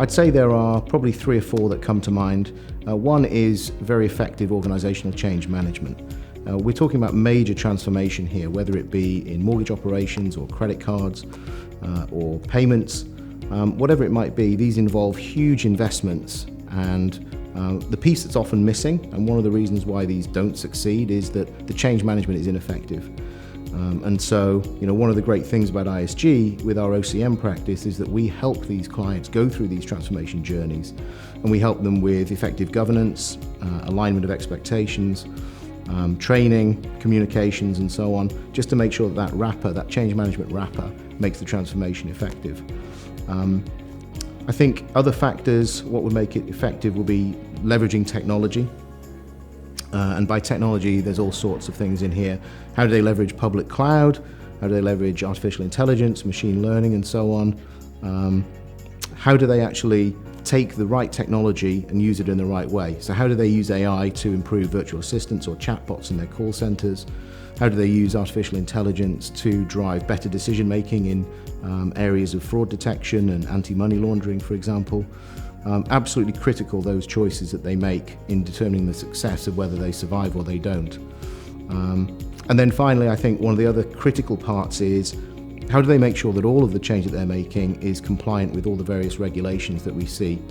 I'd say there are probably 3 or 4 that come to mind. One is very effective organizational change management. We're talking about major transformation here, whether it be in mortgage operations or credit cards or payments, whatever it might be. These involve huge investments, and the piece that's often missing, and one of the reasons why these don't succeed, is that the change management is ineffective. And so, one of the great things about ISG with our OCM practice is that we help these clients go through these transformation journeys, and we help them with effective governance, alignment of expectations, training, communications, and so on, just to make sure that wrapper, that change management wrapper, makes the transformation effective. I think other factors, what would make it effective, will be leveraging technology. And by technology, there's all sorts of things in here. How do they leverage public cloud? How do they leverage artificial intelligence, machine learning, and so on? How do they actually take the right technology and use it in the right way? So how do they use AI to improve virtual assistants or chatbots in their call centers? How do they use artificial intelligence to drive better decision making in areas of fraud detection and anti-money laundering, for example? Absolutely critical, those choices that they make in determining the success of whether they survive or they don't. And then finally, I think one of the other critical parts is how do they make sure that all of the change that they're making is compliant with all the various regulations that we see.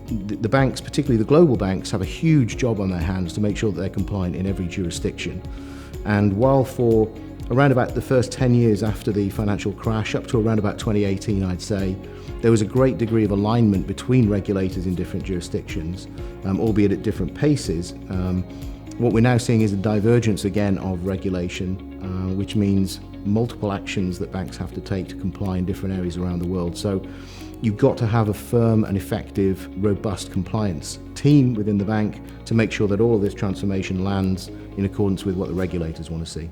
The banks, particularly the global banks, have a huge job on their hands to make sure that they're compliant in every jurisdiction. And while for around about the first 10 years after the financial crash, up to around about 2018, I'd say, there was a great degree of alignment between regulators in different jurisdictions, albeit at different paces. What we're now seeing is a divergence again of regulation, which means multiple actions that banks have to take to comply in different areas around the world. So you've got to have a firm and effective, robust compliance team within the bank to make sure that all of this transformation lands in accordance with what the regulators want to see.